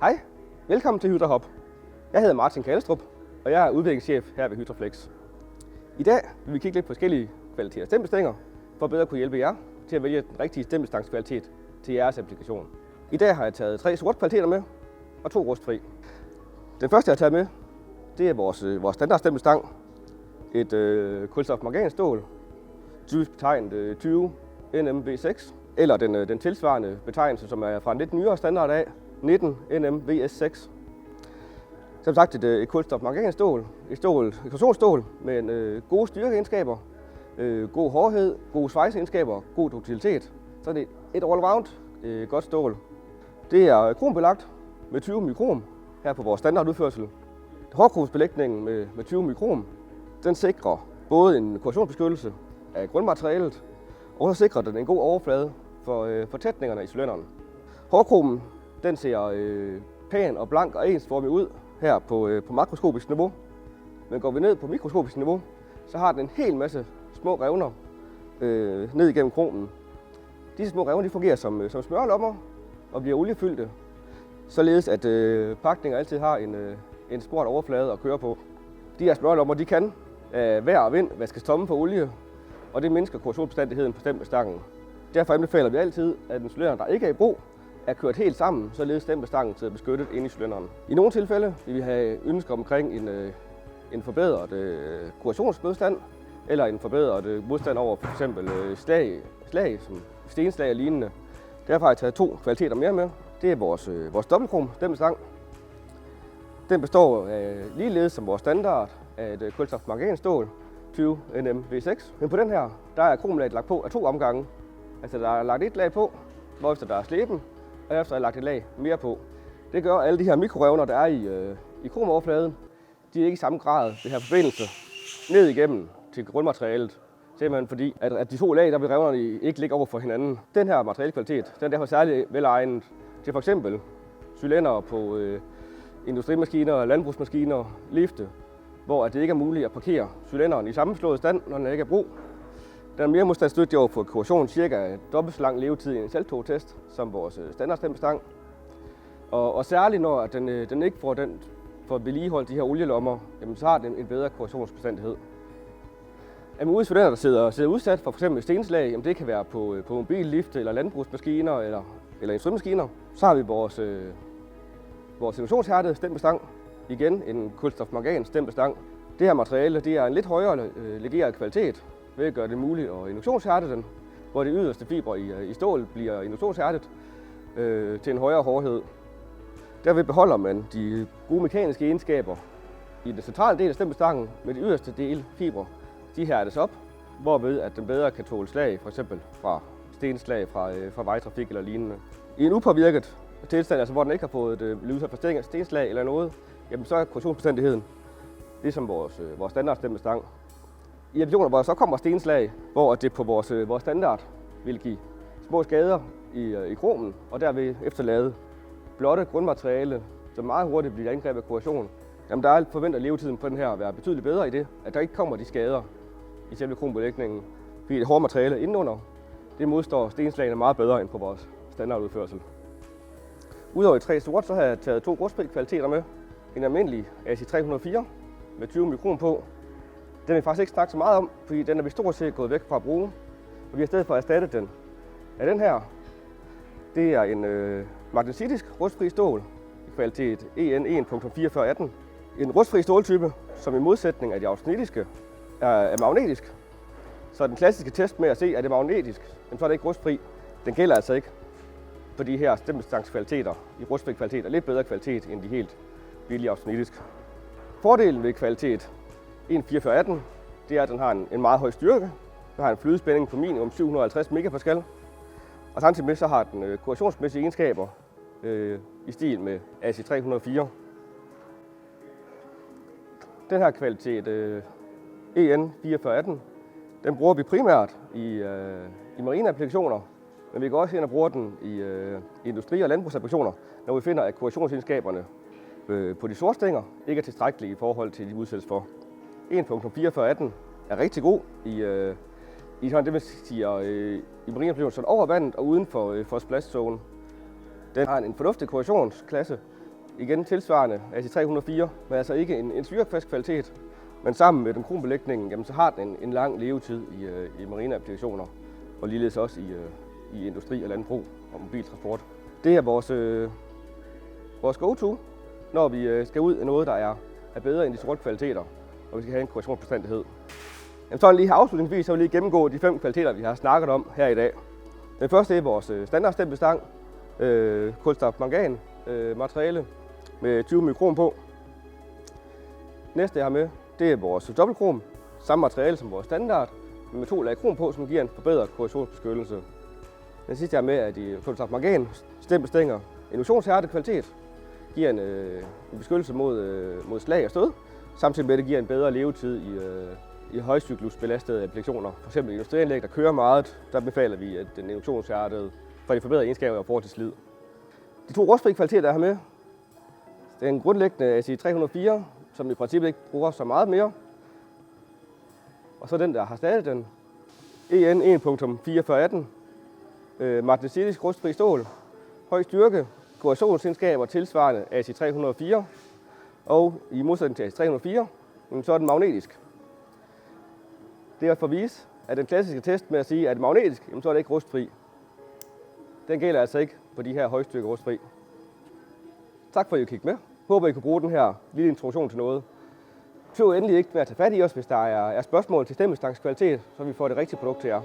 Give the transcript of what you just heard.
Hej, velkommen til HydraHop. Jeg hedder Martin Kalstrup, og jeg er udviklingschef her ved Hydroflex. I dag vil vi kigge lidt på forskellige kvaliteter af stempelstænger, for bedre at kunne hjælpe jer til at vælge den rigtige stempelstangskvalitet til jeres applikation. I dag har jeg taget 3 sorte kvaliteter med og 2 rustfri. Den første, jeg har taget med, det er vores standardstempelstang. Et kulstofmanganstål, typisk betegnet 20 NM-V6, eller den tilsvarende betegnelse, som er fra en lidt nyere standard af, 19 NM-VS6. Som sagt et kulstofmanganstål, et korrosionsstål med gode styrkeegenskaber, god hårdhed, gode svejseegenskaber, god duktilitet. Så det er et all-round godt stål. Det er krombelagt med 20 mikrom her på vores standardudførsel. Hårdkromsbelægningen med 20 mikrom, den sikrer både en korrosionsbeskyttelse af grundmaterialet, og så sikrer den en god overflade for tætningerne i cylinderen. Hårdkromen, den ser pæn og blank og ensformig ud her på makroskopisk niveau. Men går vi ned på mikroskopisk niveau, så har den en hel masse små revner ned igennem kromen. Disse små revner fungerer som smørlommer og bliver oliefyldte, således at pakninger altid har en smurt overflade at køre på. De her smørlommer de kan af vejr og vind vaskes tomme for olie, og det mindsker korrosionsbestandigheden på stempelstangen. Derfor anbefaler vi altid, at en cylinder, der ikke er i brug, er kørt helt sammen, således stempelstangen sidder beskyttet inde i cylinderen. I nogle tilfælde vil vi have ønsker omkring en forbedret korrosionsmodstand, eller en forbedret modstand over for eksempel slag som stenslag og lignende. Derfor har jeg taget 2 kvaliteter mere med. Det er vores dobbeltkrom stempelstang. Den består ligeledes som vores standard af et kulstofmanganstål 20 NM-V6. Men på den her, der er kromlaget lagt på af 2 omgange. Altså der er lagt et lag på, hvorefter der er slæben, og efter er lagt et lag mere på. Det gør, at alle de her mikrorevner, der er i kromoverfladen, de er ikke i samme grad det her forbindelse ned igennem til grundmaterialet. Simpelthen fordi, at de 2 lag, der vil revnerne ikke ligge over for hinanden. Den her materialekvalitet, den er derfor særlig velegnet til f.eks. cylinder på industrimaskiner, landbrugsmaskiner, lifte, hvor det ikke er muligt at parkere cylinderen i sammenslået stand, når den ikke er brug. Den er mere modstandsdygtig over for korrosion, cirka dobbelt så lang levetid i en salttogtest som vores standardstempelstang. Og særligt når den ikke får vedligeholdt de her olielommer, jamen, så har den en bedre korrosionsbestandighed. Er man ude i cylinder, der sidder udsat for f.eks. stenslag, jamen det kan være på mobillifte eller landbrugsmaskiner eller industrimaskiner, så har vi vores induktionshærdede stempelstang. Igen en kulstofmangan stempelstang. Det her materiale det er en lidt højere legeret kvalitet, ved at gøre det muligt at induktionshærde den, hvor de yderste fibre i stål bliver induktionshærdet til en højere hårdhed. Derved beholder man de gode mekaniske egenskaber i den centrale del af stempelstangen, med de yderste del fibre. De hærdes op, hvorved at den bedre kan tåle slag, f.eks. fra stenslag fra vejtrafik eller lignende. I en upåvirket tilstand, altså hvor den ikke har fået udsat for stenslag eller noget, jamen så er korrosionsbestandigheden ligesom vores standardstempelstang. I applikationer, hvor der så kommer stenslag, hvor det på vores standard vil give små skader i kromen, og derved efterlade blotte grundmateriale, som meget hurtigt bliver angrebet af korrosion, jamen der forventer levetiden på den her at være betydeligt bedre i det, at der ikke kommer de skader i selve krombelægningen, fordi det hårde materiale indenunder, det modstår stenslagene meget bedre end på vores standardudførsel. Udover de 3 sorte, så har jeg taget 2 rustfri kvaliteter med. En almindelig AC 304 med 20 mikron på. Den vil jeg faktisk ikke snakke så meget om, fordi den er vi stort set gået væk fra at bruge. Og vi har i stedet for erstattet den af den her. Det er en magnesitisk rustfri stål i kvalitet EN 1.4418. En rustfri ståltype, som i modsætning af de austenitiske er magnetisk. Så den klassiske test med at se, er det magnetisk, så er det ikke rustfri. Den gælder altså ikke for de her stempelstangskvaliteter i rustfri kvalitet er lidt bedre kvalitet end de helt billige austenitiske. Fordelen ved kvalitet 1.4418, det er, at den har en meget høj styrke. Den har en flydespænding på minimum 750 megapascal. Og samtidig med så har den korrosionsmæssige egenskaber i stil med AC 304. Den her kvalitet EN 4418, den bruger vi primært i marineapplikationer, men vi kan også ind og bruge den i industri- og landbrugsapplikationer, når vi finder, at korrosionsegenskaberne på de sortstænger ikke er tilstrækkelige i forhold til de udsættes for. 1.4418 er rigtig god i sådan det, man siger, i marineapplikationer over vandet og uden for splashzone. Den har en fornuftig korrosionsklasse, Igen tilsvarende AC304, men altså ikke en syrefast kvalitet. Men sammen med den krombelægningen, jamen, så har den en lang levetid i marine applikationer, og ligeledes også i industri og landbrug og mobiltransport. Det er vores go-to, når vi skal ud af noget, der er bedre end de sorte kvaliteter, og vi skal have en korrosionsbestandighed. Jamen, så lige her afslutningsvis så vil jeg lige gennemgå de 5 kvaliteter, vi har snakket om her i dag. Den første er vores standardstempelstang, kulstofmangan materiale med 20 mikron på. Næste jeg har med, det er vores dobbeltkrom, samme materiale som vores standard, men med 2 lag krom på, som giver en forbedret korrosionsbeskyttelse. Den sidste jeg har med er de kulstofmangan stempelstænger, induktionshærdet kvalitet, giver en beskyttelse mod slag og stød, samtidig med at det giver en bedre levetid i højcyklusbelastede applikationer. F.eks. industrianlæg, der kører meget, der befaler vi, at den induktionshærdet får de forbedrede egenskaber i forhold til slid. De 2 rustfri kvaliteter, jeg har med, det er en grundlæggende AC304, som i princippet ikke bruger så meget mere. Og så den, der har stadig den, EN 1.4418, magnetisk rustfri stål, høj styrke, korrosionsegenskaber tilsvarende AC304, og i modsætning til AC304, så er den magnetisk. Det er for at vise, at den klassiske test med at sige, at det er magnetisk, så er det ikke rustfri. Den gælder altså ikke på de her højstyrke rustfri. Tak for at I kiggede med. Håber I kunne bruge den her lille introduktion til noget. Tøv endelig ikke med at tage fat i os, hvis der er spørgsmål til stempelstangskvalitet, så vi får det rigtige produkt til jer.